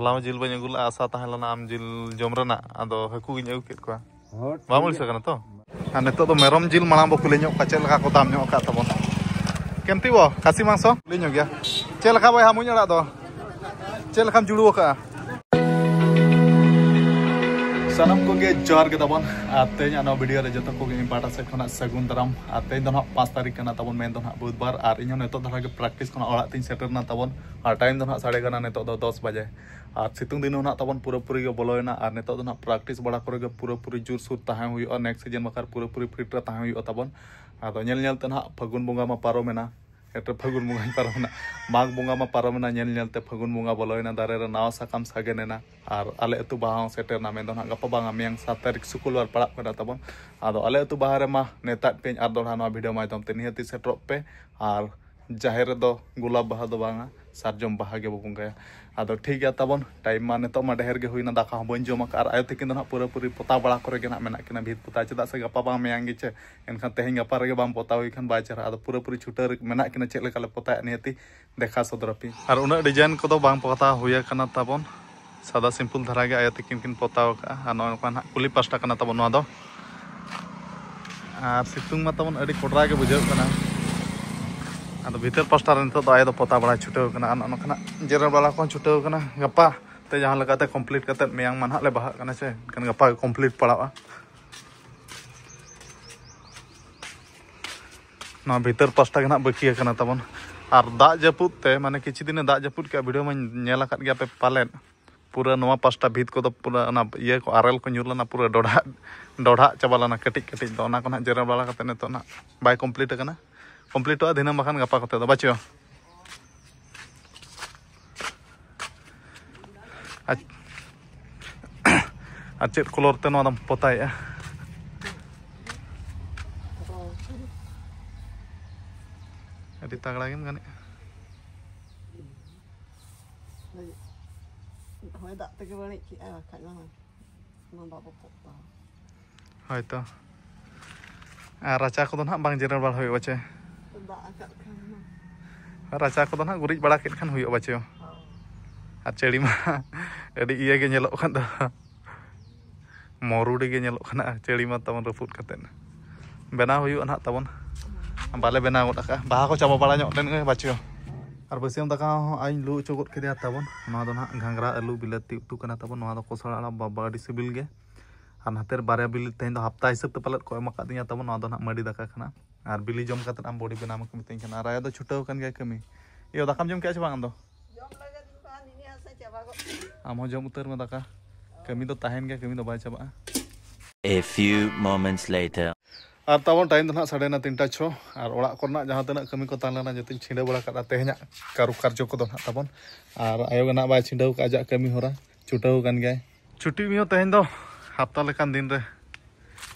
ᱦᱚᱞᱟ ᱡᱤᱞ ᱵᱟᱹᱧ ᱟᱹᱜᱩ ᱞᱮᱜᱼᱟ ᱟᱥᱟ ᱛᱟᱦᱮᱸ ᱞᱮᱱᱟ ᱟᱢ ᱡᱤᱞ ᱡᱚᱢ ᱨᱮᱱᱟᱜ ᱟᱫᱚ ᱦᱟᱹᱠᱩ ᱜᱤᱧ ᱟᱹᱜᱩ ᱠᱮᱫ ᱠᱚᱣᱟ ᱵᱟᱢ ᱟᱹᱲᱤᱥ ᱠᱟᱱᱟ ᱛᱚ ᱟᱨ ᱱᱤᱛᱚᱜ ᱫᱚ ᱢᱮᱨᱚᱢ ᱡᱤᱞ ᱢᱟᱲᱟᱝ ᱵᱚ ᱠᱩᱞᱤ ᱧᱚᱜ ᱠᱟᱜ ᱪᱮᱫ ᱞᱮᱠᱟ ᱠᱚ ᱫᱟᱢ ᱧᱚᱜ ᱟᱠᱟᱫ ᱛᱟᱵᱚᱱ ᱠᱮᱢᱛᱤ ᱵᱚ ᱠᱟᱥᱤ ᱢᱟংᱥᱚ ᱠᱩᱞᱤ ᱧᱚᱜ ᱜᱮᱭᱟ ᱪᱮᱫ ᱞᱮᱠᱟ ᱵᱚᱭᱦᱟ ᱢᱩᱸᱡ ᱟᱲᱟᱜ ᱫᱚ ᱪᱮᱫ ᱞᱮᱠᱟᱢ ᱡᱩᱲᱩ ᱟᱠᱟᱜᱼᱟ ᱥᱟᱱᱟᱢ ᱠᱚᱜᱮ ᱡᱚᱦᱟᱨ ᱜᱮ ᱛᱟᱵᱚᱱ ᱟᱨ ᱛᱮᱦᱮᱧ ᱱᱚᱣᱟ ᱵᱷᱤᱰᱤᱭᱳ ᱨᱮ ᱡᱚᱛᱚ ᱠᱚᱜᱮ ᱤᱧ ᱯᱟᱦᱴᱟ ᱥᱮᱫ ᱠᱷᱚᱱᱟᱜ ᱥᱟᱹᱜᱩᱱ ᱫᱟᱨᱟᱢ ᱟᱨ ᱛᱮᱦᱮᱧ ᱫᱚ ᱱᱟᱦᱟᱜ 5 ᱛᱟᱹᱨᱤᱠᱷ ᱠᱟᱱᱟ ᱛᱟᱵᱚᱱ ᱢᱮᱱ ᱫᱚ ᱱᱟᱦᱟᱜ ᱵᱩᱫᱷᱵᱟᱨ ᱟᱨ ᱤᱧ ᱦᱚᱸ ᱱᱤᱛᱚᱜ ᱫᱷᱟᱨᱟ ᱜᱮ ᱯᱨᱮᱠᱴᱤᱥ ᱠᱷᱚᱱᱟᱜ ᱚᱲᱟᱜ ᱛᱤᱧ ᱥᱮᱴᱮᱨᱱᱟ ᱛᱟᱵᱚᱱ ᱟᱨ ᱴᱟᱭᱤᱢ ᱫᱚ ᱱᱟᱦᱟᱜ ᱥᱟᱲᱮ ᱠᱟᱱᱟ ᱱᱤᱛᱚᱜ ᱫᱚ 10 ᱵᱟᱡᱮ ᱟᱨ ᱥᱤᱛᱩᱝ ᱫᱤᱱ ᱦᱚᱸ ᱱᱟᱦᱟᱜ ᱛᱟᱵᱚᱱ ᱯᱩᱨᱟᱹᱯᱩᱨᱤ ᱜᱮ ᱵᱚᱞᱚᱭᱮᱱᱟ ᱟᱨ ᱱᱤᱛᱚᱜ ᱫᱚ ᱱᱟᱦᱟᱜ ᱯᱨᱮᱠᱴᱤᱥ ᱵᱟᱲᱟ ᱠᱚᱨᱮ ᱜᱮ ᱯᱩᱨᱟᱹᱯᱩᱨᱤ ᱡᱳᱨᱥᱳᱨ ᱛᱟᱦᱮᱸ ᱦᱩᱭᱩᱜᱼᱟ ᱱᱮᱠᱥᱴ ᱥᱤᱡᱤᱱ ᱵᱟᱠᱷᱟᱱ ᱯᱩᱨᱟᱹᱯᱩᱨᱤ ᱯᱷᱤᱴ ᱨᱮ ᱛᱟᱦᱮᱸ ᱦᱩᱭᱩᱜᱼᱟ ᱛᱟᱵᱚᱱ ᱟᱫᱚ ᱧᱮᱞ ᱧᱮᱞᱛᱮ ᱱᱟᱦᱟᱜ ᱯᱷᱟᱹᱜᱩᱱ ᱵᱚᱸᱜᱟ ᱢᱟ ᱯᱟᱨᱚᱢᱮᱱᱟ ᱯᱷᱟᱹᱜᱩᱱ ᱵᱚᱸᱜᱟᱧ ᱯᱟᱨᱚᱢᱮᱱᱟ ᱢᱟᱜᱽ ᱵᱚᱸᱜᱟ ᱢᱟ ᱯᱟᱨᱚᱢᱮᱱᱟ ᱧᱮᱞ ᱧᱮᱞᱛᱮ ᱯᱷᱟᱹᱜᱩᱱ ᱵᱚᱸᱜᱟ ᱵᱚᱞᱚᱭᱮᱱᱟ ᱫᱟᱨᱮ ᱨᱮ ᱱᱟᱣᱟ ᱥᱟᱠᱟᱢ ᱥᱟᱜᱮᱱᱮᱱᱟ ᱟᱨ ᱟᱞᱮ ᱟᱹᱛᱩ ᱵᱟᱦᱟ ᱦᱚᱸ ᱥᱮᱴᱮᱨᱱᱟ ᱢᱮᱱ ᱫᱚ ᱱᱟᱦᱟᱜ ᱜᱟᱯᱟ ᱵᱟᱝᱟ ᱢᱮᱭᱟᱝ 7 ᱛᱟᱹᱨᱤᱠᱷ ᱥᱩᱠᱨᱵᱟᱨ ᱯᱟᱲᱟᱜ ᱠᱟᱱᱟ ᱛᱟᱵᱚᱱ ᱟᱫᱚ ᱟᱞᱮ ᱟᱹᱛᱩ ᱵᱟᱦᱟ ᱨᱮᱢᱟ ᱱᱮᱛᱟᱜ ᱯᱮᱧ ᱟᱨ ᱫᱚᱲᱦᱟ ᱱᱚᱣᱟ ᱵᱷᱤᱰᱤᱭᱳ ᱢᱟᱫᱽᱫᱷᱚᱢ ᱛᱮ ᱱᱤᱦᱟᱹᱛᱤ ᱥᱮᱴᱮᱨᱚᱜ ᱯᱮ ᱟᱨ ᱡᱟᱦᱮᱨ ᱨᱮᱫᱚ ᱜᱳᱞᱟᱯ ᱵᱟᱦᱟ ᱫᱚ ᱵᱟᱝᱟ ᱥᱟᱨᱡᱚᱢ ᱵᱟᱦᱟ ᱜᱮᱵᱚ ᱵᱚᱸᱜᱟᱭᱟ ᱟᱫᱚ ᱴᱷᱤक ᱜᱮᱭᱟ ᱛᱟᱵᱚᱱ ᱴᱟᱭᱤᱢ ᱢᱟ ᱱᱤᱛᱚᱜ ᱢᱟ ᱰᱷᱮᱨ ᱜᱮ ᱦᱩᱭᱱᱟ ᱫᱟᱠᱟ ᱦᱚᱸ ᱵᱟᱹᱧ ᱡᱚᱢ ᱟᱠᱟᱫ ᱟᱨ ᱟᱭᱳ ᱛᱟᱹᱠᱤᱱ ᱫᱚ ᱱᱟᱦᱟᱜ ᱯᱩᱨᱟᱹᱯᱩᱨᱤ ᱯᱚᱛᱟᱣ ᱵᱟᱲᱟ ᱠᱚᱨᱮ ᱜᱮ ᱱᱟᱦᱟᱜ ᱢᱮᱱᱟᱜ ᱠᱤᱱᱟ ᱵᱷᱤᱛ ᱯᱚᱛᱟᱣ ᱪᱮᱫᱟᱜ ᱥᱮ ᱜᱟᱯᱟ ᱵᱟᱝ ᱢᱮᱭᱟᱝ ᱜᱮ ᱪᱮ ᱮᱱᱠᱷᱟᱱ ᱛᱮᱦᱮᱧ ᱜᱟᱯᱟ ᱨᱮᱜᱮ ᱵᱟᱝ ᱯᱚᱛᱟᱣ ᱦᱩᱭ ᱠᱷᱟᱱ ᱵᱟᱭ ᱪᱮᱦᱨᱟ ᱟᱫᱚ ᱯᱩᱨᱟᱹᱯᱩᱨᱤ ᱪᱷᱩᱴᱟᱹᱣ ᱢᱮᱱᱟᱜ ᱠᱤᱱᱟ ᱪᱮᱫ ᱞᱮᱠᱟ ᱞᱮ ᱯᱚᱛᱟᱣᱮᱫ ᱱᱤᱦᱟᱹᱛᱤ ᱫᱮᱠᱷᱟ ᱥᱚᱫᱚᱨᱟᱯᱮ ᱟᱨ ᱩᱱᱟᱹᱜ ᱰᱤᱡᱟᱭᱤᱱ ᱠᱚᱫᱚ ᱵᱟᱝ ᱯᱚᱛᱟᱣ ᱦᱩᱭ ᱟᱠᱟᱱᱟ ᱛᱟᱵᱚᱱ ᱥᱟᱫᱟ ᱥᱤᱢᱯᱩᱞ ᱫᱷᱟᱨᱟ ᱜᱮ ᱟᱭᱳ ᱛᱟᱹᱠᱤᱱ ᱠᱤᱱ ᱯᱚᱛᱟᱣ ᱟᱠᱟᱜᱼᱟ ᱟᱨ ᱱᱚᱜᱼᱚ ᱱᱚᱝᱠᱟ ᱱᱟᱦᱟᱜ ᱠᱩᱞᱤ ᱯᱟᱥᱴᱟ ᱠᱟᱱᱟ ᱛᱟᱵᱚᱱ ᱱᱚᱣᱟ ᱫᱚ ᱟᱨ ᱥᱤᱛᱩᱝ ᱢᱟ ᱛᱟᱵᱚᱱ ᱟᱹᱰි ᱠᱚᱰᱨᱟ ᱜᱮ ᱵᱩᱡᱷᱟᱹᱜ ᱠᱟᱱᱟ ᱟᱫᱚ ᱵᱷᱤᱛᱟᱹᱨ ᱯᱟᱥᱴᱟ ᱨᱮ ᱱᱤᱛᱚᱜ ᱫᱚ ᱟᱭᱳ ᱫᱚ ᱯᱚᱛᱟᱣ ᱵᱟᱲᱟᱭ ᱪᱷᱩᱴᱟᱹᱣ ᱠᱟᱱᱟ ᱟᱨ ᱱᱚᱝᱠᱟᱱᱟᱜ ᱡᱮᱨᱮᱲ ᱵᱟᱲᱟ ᱠᱚᱦᱚᱸ ᱪᱷᱩᱴᱟᱹᱣ ᱠᱟᱱᱟ ᱜᱟᱯᱟ ᱛᱮ ᱡᱟᱦᱟᱸ ᱞᱮᱠᱟᱛᱮ ᱠᱚᱢᱯᱞᱤᱴ ᱠᱟᱛᱮᱫ ᱢᱮᱭᱟᱝ ᱢᱟ ᱱᱟᱦᱟᱜ ᱞᱮ ᱵᱟᱦᱟᱜ ᱠᱟᱱᱟ ᱥᱮ ᱮᱱᱠᱷᱟᱱ ᱜᱟᱯᱟ ᱜᱮ ᱠᱚᱢᱯᱞᱤᱴ ᱯᱟᱲᱟᱜᱼᱟ ᱱᱚᱣᱟ ᱵᱷᱤᱛᱟᱹᱨ ᱯᱟᱥᱴᱟ ᱜᱮ ᱱᱟᱦᱟᱜ ᱵᱟᱹᱠᱤ ᱟᱠᱟᱱᱟ ᱛᱟᱵᱚᱱ ᱟᱨ ᱫᱟᱜ ᱡᱟᱹᱯᱩᱫ te ᱢᱟᱱᱮ ᱠᱤᱪᱷᱩ ᱫᱤᱱᱮ ᱫᱟᱜ ᱡᱟᱹᱯᱩᱫ ᱠᱮᱜᱼᱟ ᱵᱷᱤᱰᱤᱭᱳ ᱢᱟᱧ ᱧᱮᱞ ᱟᱠᱟᱫ ᱜᱮᱭᱟ ᱯᱮ ᱯᱟᱞᱮᱫ पूरा नवा पास्टा भीत को पूरा इया को आरेल को ᱧᱩᱨ लना पूरा डोढ़ा चाबा लना कटिज कटिज दो ना को ना जेरा बाला कते नितो ना बाय कंप्लीट करना कंप्लीट आ दिनम बखान गपा कते दो बाचियो आ चेत कलर ते नवा पोताया अभी तगड़ा गेम गाने Hoi dak te balik ki kat mana. Nampak pokok. Hoi to. Raca ko do nah bang jeral bal hoyo bace. Dak akak kan. Raca ko do nah gurij bala ket kan hoyo bace. Ar ceri ma adi iya ge nyelok kan do. Moru de ge nyelok kan ceri ma tamon reput katen. Bena hoyo nah tabon. Bale bena god aka. Baha ko chaba bala nyok den ge bace. और बसियम दाका आई लू चोगत के तबन घांगरा आलू बिलाती उतु कना तबन कोसड़ा बाबा अड़ी CIBIL गे और हातेर बारे बिली तेज हफ्ता हिसाब ते पालत को एमा दिया तबन मड़ी दाका खाना और बिली जम कते आम बॉडी बनाम को मितई खाना राय दो छुटाव कन गया कमी यो दाकाम जम के बांग दो आम हो जम उतर में दाका कमी दो ताहेन गया कमी दो bye Chaba A few moments later और तब टाइम तो ना 3:30 और ओड़ा करना जहाँ तना कमी को तालना जो छिंडा बड़ा का तेहना कारुकार्य को ना तबन और आयो गना बाय छिंडा का जा कमी होरा छुटाव कन गए छुट्टी मियो तेहन दो हफ्ता लेकान दिन रे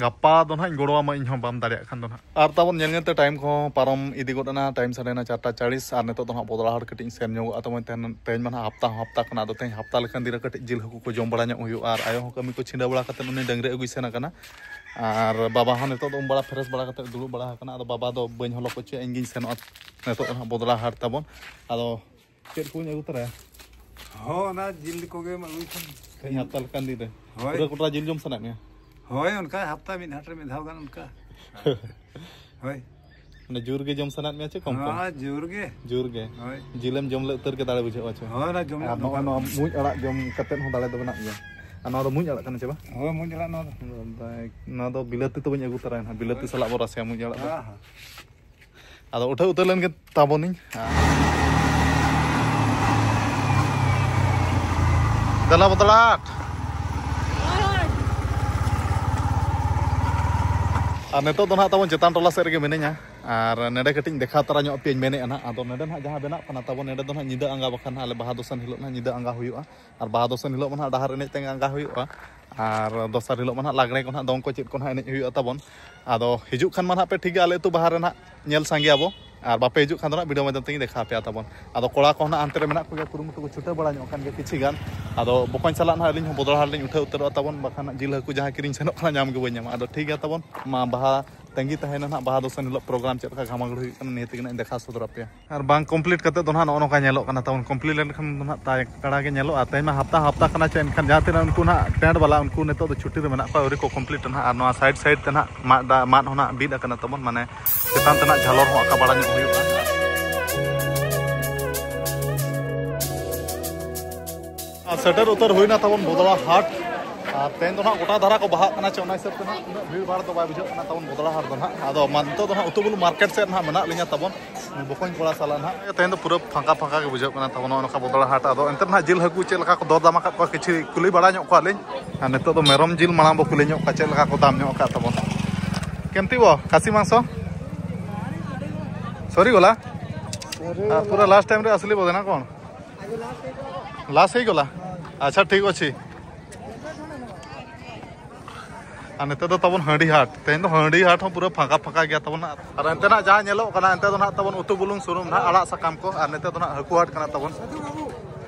गप्पा दो ना गड़वा मा इन बाम दाड़िया खान दो ना और तबन नेलते टाइम को पारम इदी गोडना टाइम साढ़े 4:40 और नितो दो ना बदलाहट कटिंग सेन नो तब तेहन मा हफ्ता हफ्ता कना दो तेहन हफ्ता लेकान दिन कटिंग जिल हकु को जम बड़ा नो हुयो और आयो कमी को छिंडा बड़ा कते उनी डंगरे अगुई सेना कना और बाबा हाँ नितो उम बड़ा फ्रेश बड़ा कते दुड़ुब बड़ा कना आदो बाबा दो बइन हलो को चे इंगिन सेन नितो ना बदलाहट तबन आदो चेद को अगु तरा हो ना जिल को गे मलुई तेहन हफ्ता लेकान दिन रे पूरा कोटरा जिल जम सना में होय उनका हफ्ता मिन हाट में धाव गान उनका होय ने जोर गे जम सना में कम कम हां जोर गे होय जिलम जम ले उतर के दाड़े बुझे अच्छा हो ना जम नो मुज अड़ा जम कते हो दाड़े दो बना गया ना दो मुज अड़ा कने चबा हो मुज अड़ा ना दो बिलाती तो बन अगु तरा ना बिलाती सला बो रासे मुज अड़ा हां आदो उठे उतर लेन के ताबोनी दला बदलाट और नितो दो ना तब चेतान टोला सेद रे मिनेया और नेडे कटिंग देखा तरा ᱧᱚᱜ पे मेने ना आदो नेडे ना जहां बेना कना तब नेडे दो ना निदा आंगा बखान आले बाहा दोसन हिलो ना निदा आंगा हुयुआ और बाहा दोसन हिलो ना डाहार एने तेंग आंगा हुयुआ और दोसर हिलो ना लागरे को ना दong को चेत को ना एने हुयुआ तबन आदो हिजु खान मा पे ठीक आले तु बाहा रे ना नेल सांगे आबो और बापे हिजु खान ना वीडियो माध्यम ते देखा पे तबन आदो कोड़ा को ना अंते रे मेना को कुरुमुटु को छुटा बड़ा ᱧᱚᱜ खान गे किछि गान आदो बकन चला ना अलिन बदल हार लिन उठे उतर तबन बखान जिल हकु जहां किरिन सेनो खाना नाम गे बन नाम आदो ठीक गया तबन मा बाहा तंगी तहना ना बाहा दोसन हिलो प्रोग्राम चेक का घामागड़ हुई कना नियति कना देखा सदर पे और बांग कंप्लीट कते तो ना नो का नेलो कना तवन कंप्लीट लेन खन ना ताय कड़ा के नेलो आते में हफ्ता हफ्ता कना चेन खन जाते उनको ना टेंट वाला उनको नेतो तो छुट्टी रे मेना को अवरी को कंप्लीट ना और नो साइड साइड तना माद होना बीद कना तवन माने चेतान तना झालर हो का बड़ा हुई सेटर उतर हुई ना तवन बोदड़ा हाट तेन तो ना गोटा धारा को बहा कना चौना हिसाब से ना भीड़ भाड़ तो बाय बुझे कना तवन बोदड़ा हाट दो ना आदो मानतो तो ना उतुबुल मार्केट से ना मना लिया तवन बकोइन कोड़ा साला ना तेन तो पूरा फांका फांका के बुझे कना तवन नका बोदड़ा हाट आदो एंतर ना जिल हकु चे लका को दर दाम का किछि कुली बड़ा ᱧᱚᱜ को आलिन आ नेतो तो मेरम जिल मांग बो कुली ᱧᱚᱜ का चे लका को दाम ᱧᱚᱜ का तवन केमती बो खासी मांसो सॉरी गोला पूरा लास्ट टाइम रे असली बोदे ना कोन लास्ट ही गोला अच्छा ठीक अछि नेते तो तबन हांडी हाट तेन तो हांडी हाट पूरा फांका फांका गया तबन और एंते ना जहां नेलो कना एंते तो ना तबन उतु बुलुंग सुरुम ना आड़ा साकाम को और नेते तो ना हकु हाट कना तबन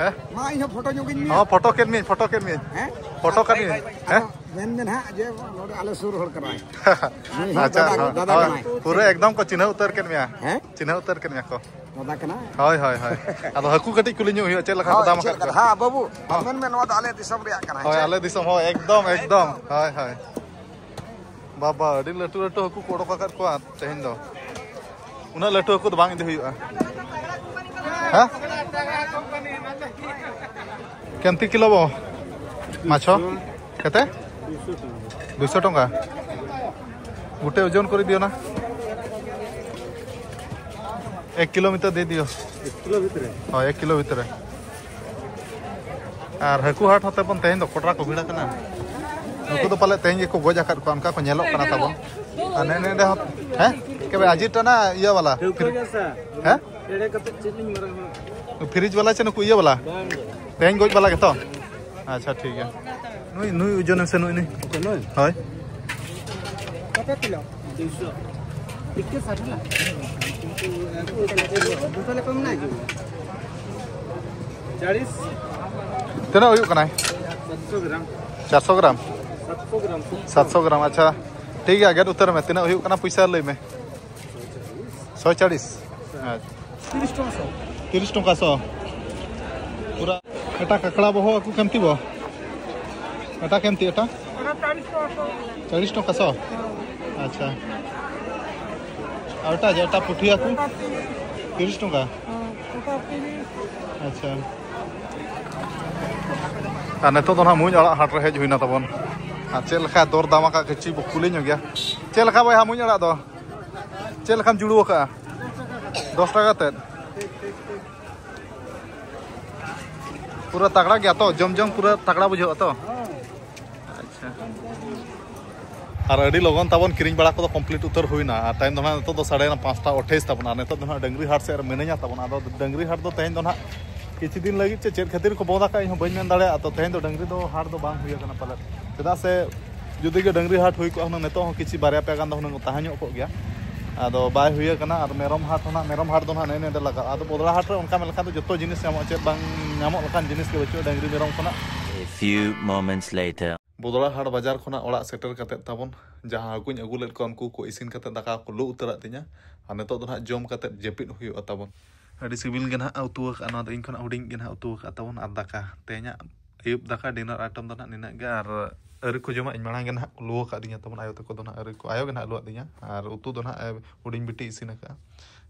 है मा इन फोटो जोगिन हां फोटो केन में हैं फोटो कर हैं मेन मेन हा जे नोडे आले सुर होड़ कराय अच्छा पूरा एकदम को चिन्ह उतर केन में हैं चिन्ह उतर केन में को दादा कना हाय हाय हाय अदो हकु कटी कुली न्यू चे लखा दाम का हां बाबू मेन मेन नोदा आले दिसम रिया कना हाय आले दिसम हो एकदम एकदम हाय हाय बाबा अडी लटू लटू हकु कोड़ो का को तेहन दो उना लटू हकु तो बांग इदि हुआ हां केमती किलो बो माछो केते 200 टका गुटे ओजन कर दियो ना 1 किलोमीटर दे दियो 1 किलो भीतर हां 1 किलो भीतर और हकु हाट होते पन तेहन दो कोटरा को भिड़ा कना उनको तो पाले तेहन को गोज आकर को अनका को नेलो कना तबन ने ने दे हैं के बे अजीत ना ये वाला हैं एड़े कते चिलिंग मारा फ्रिज वाला से न को ये वाला तेहन गोज वाला के तो अच्छा ठीक है नुई नुई ओजन से नुई नुई हाय कते किलो 200 टिके 60 ला दूसरे कम ना 40 तेना हुई कना 700 ग्राम 400 ग्राम 700 ग्राम अच्छा ठीक है गेट उतर में तीना हुई कना पैसा लई में 140 30 टका 100 पूरा एटा ककड़ा बहो को केमती बो एटा केमती एटा 40 टका 100 अच्छा आउटा जेटा पुठिया को 30 टका अच्छा नेतो तो ना मुझ अड़ा हाट रे हेज हुईना तबन चे लखा दर दाम का किछि बकुली नो गया चे लखा भाई मुझ अड़ा दो चे लखाम जुड़ू का 10 टका ते पूरा तगड़ा गया तो जम जम पूरा तगड़ा बुझो तो अच्छा और अड़ी लगन तबन किरिंग बड़ा को कंप्लीट उतर हुईना टाइम दो ना तो 5:28 तबन नेतो तो ना डंगरी हाट से मिनया तबन आदो डंगरी हाट दो तेहन दो ना किछि दिन लगी चेक खातिर को बोदा का इन बन मेन दाड़े तो तेहन दो डंगरी दो हाट दो बांग हुई कना पाले चदा से जुदी के डंगरी हाट हुई को हन नेतो किछि बारिया पे गान दो हन ताहाño को गया आदो बाय हुई कना और मेरम हाट दो ना ने लगा आदो बोदड़ा हाट रे उनका मेलखा तो जतो जिनिस नामो चे बांग नामो लखान जिनिस के बच्चो डंगरी मेरम कोना A few moments later बोदड़ा हाट बाजार खोना ओड़ा सेटर कते तबन जहां हकुñ अगु लेट को उनको को इसिन कते दाका को लु उतरा तिnya आ नेतो दो ना जम कते जेपिट हुई तबन अड़ी सिविल गे ना उतु का ना इन खन हुडिंग गे ना उतु का तबन आ दाका तेnya अयुब दाका डिनर आइटम दो ना निना गे और अरे को जमा इन मांग गे ना लु का दिnya तबन आयो तको दो ना अरे को आयो गे ना लु दिnya और उतु दो ना हुडिंग बिटी इसिन का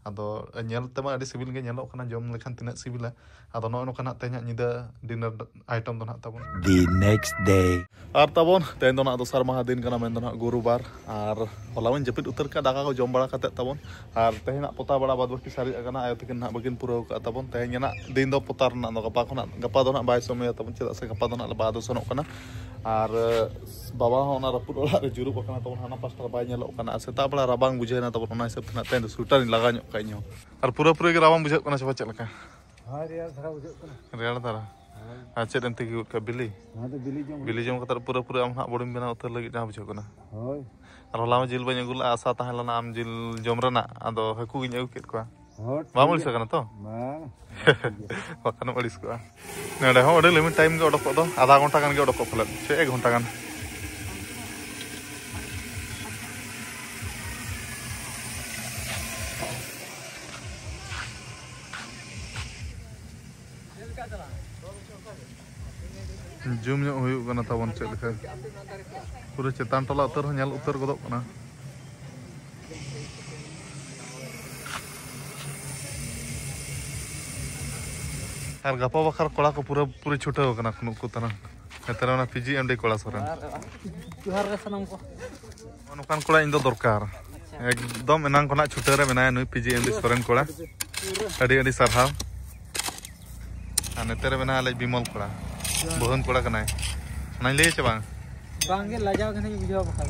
आदो नेल तमा अड़ी सिविल गे नेलो कना जम लेखान तिना सिविला आदो नो नो कना तेnya निदा डिनर आइटम दो ना तबन the next day और तबन तेन दो ना दोसर महा दिन कना मेन दो ना गुरुवार और हलावन जपित उतर का दाका को जम बड़ा कते तबन और तेना पोता बड़ा बाद बाकी सारी कना आयो तकिन ना बगिन पुरो का तबन तेन ना दिन दो पोतार ना दो गपा दो ना बाय समय तबन चेदा से गपा दो ना बाद सनो कना और बाबा होना रपुट ओला रे जुरुप कना तबन हाना पास्टर बाय नेलो कना सेता बड़ा राबांग बुझे ना तबन ओना हिसाब तना तेन स्वेटर लगा ᱧᱚᱜ काइनो और पूरा पूरा के राबांग बुझे कना छपा चेल का हां रियार धरा बुझे कना रेड़ दारा अच्छा एंते की का बिली हां तो बिली जम कतर पूरा पूरा हम बड़िम बना उतर लगी जहां बुझे कना होय और होला में जिल बन अगुला आशा ताहलना आम जिल जम रना आदो हकु गिन अगु केत को होट बाम उलिस कना तो बां बकन उलिस को नेडे हो ओडे लिमिट टाइम के ओडक दो आधा घंटा गान के ओडक फले 1 घंटा गान जूम ᱧᱚᱜ ᱦᱩᱭᱩᱜ ᱠᱟᱱᱟ ᱛᱟᱵᱚᱱ ᱪᱮᱫ ᱞᱮᱠᱟ ᱯᱩᱨᱟᱹ ᱪᱮᱛᱟᱱ ᱴᱚᱞᱟ ᱩᱛᱟᱹᱨ ᱦᱚᱸ ᱧᱮᱞ ᱩᱛᱟᱹᱨ ᱜᱚᱫᱚᱜ ᱠᱟᱱᱟ ᱟᱨ ᱜᱟᱯᱟ ᱵᱟᱠᱷᱟᱨ ᱠᱚᱲᱟ ᱠᱚ ᱯᱩᱨᱟᱹ ᱪᱷᱩᱴᱟᱹᱣ ᱠᱟᱱᱟ ᱱᱩᱠᱩ ᱛᱟᱨᱟ ᱱᱮᱛᱟᱨ ᱚᱱᱟ PGMD ᱠᱚᱲᱟ ᱥᱚᱨᱮᱱ ᱡᱚᱦᱟᱨ ᱜᱮ ᱥᱟᱱᱟᱢ ᱠᱚ ᱱᱚᱝᱠᱟᱱ ᱠᱚᱲᱟ ᱤᱧ ᱫᱚ ᱫᱚᱨᱠᱟর एकदम एनांग खना छुटे रे मेना नुई PGMD सोरेन कोड़ा अड़ी सारहाव नेते रे मेना आले बिमल कोड़ा बहन कोड़ा कनाय नाई लई चे बांग बांगे लाजाव कने बुझाव बखा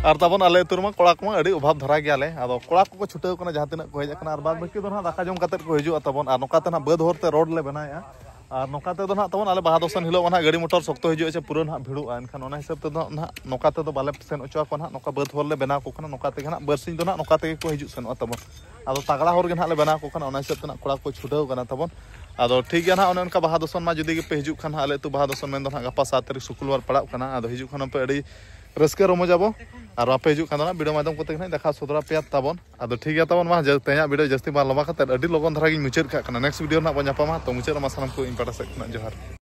और तबन आले तुरमा कोड़ा को अड़ी अभाव धरा गया ले आदो कोड़ा को छुटाव कना जहां तिना को हेज कना और बाद बाकी दो ना दाका जम कते को हिजु तबन और नोका तना बद होरते रोड ले बनाया और नोका ते दो ना तबन आले बाहा दोसन हिलो ना गाड़ी मोटर सख्तो हिजु छे पुरो ना भिड़ु एनखान ओना हिसाब ते दो ना नोका ते दो बाले सेन ओचवा को ना नोका बद होर ले बना को कना नोका ते ना बरसिन दो ना नोका ते को हिजु सेन तबन आदो तगड़ा होर गे ना ले बना को कना ओना हिसाब ते ना कोड़ा को छुटाव कना तबन आदो ठीक गया ना ओने उनका बाहा दोसन मा जुदी पे हिजु खान आले तो बाहा दोसन मेन दो ना गपा 7 तारीख शुक्रवार पड़ाव कना आदो हिजु खान पे अड़ी रस्के रोमो जाबो और आपे हिजु खान वीडियो माध्यम को तक देखा सदरा पे तबन आदो ठीक गया तबन मा तेया वीडियो जस्ती बार लबा खते अड़ी लगन धरा गिन मुचाद का नेक्स्ट वीडियो ना बन जापामा तो मुचाद मा सानम को इन पाटा से जोहार।